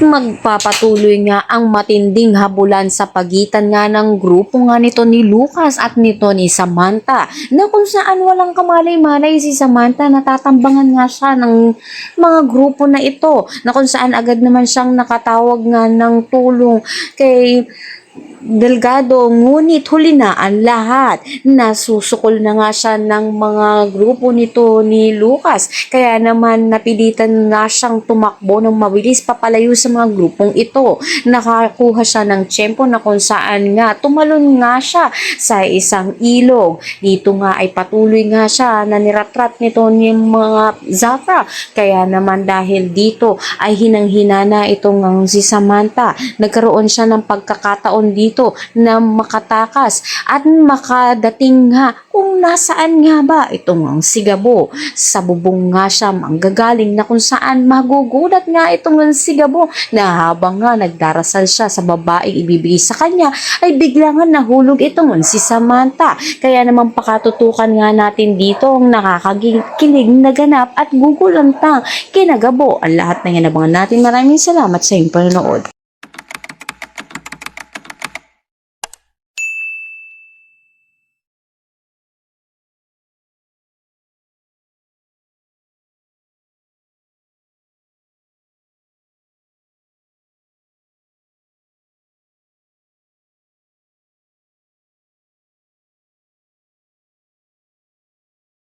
magpapatuloy nga ang matinding habulan sa pagitan nga ng grupo nga nito ni Lucas at nito ni Samantha, na kung saan walang kamalay-malay si Samantha, natatambangan nga siya ng mga grupo na ito, na kung saan agad naman siyang nakatawag nga ng tulong kay Delgado, ngunit huli na ang lahat. Nasusukol na nga siya ng mga grupo nito ni Lucas, kaya naman napilitan nga siyang tumakbo ng mabilis papalayo sa mga grupong ito. Nakakuha siya ng tiyempo na kung saan nga tumalon nga siya sa isang ilog. Dito nga ay patuloy nga siya na niratrat nito ni mga Zafra, kaya naman dahil dito ay hinang-hina na itong si Samantha. Nagkaroon siya ng pagkakataon dito na makatakas at makadating nga kung nasaan nga ba itong si Gabo. Sa bubong nga siya manggagaling, na kung saan magugulat nga itong si Gabo na habang nga nagdarasal siya sa babaeng ibibigay sa kanya ay bigla nga nahulog itong si Samantha. Kaya naman pakatutukan nga natin dito ang nakakakilig na ganap at gugulantang kina Gabo. Ang lahat na yan abangan natin. Maraming salamat sa iyong panonood.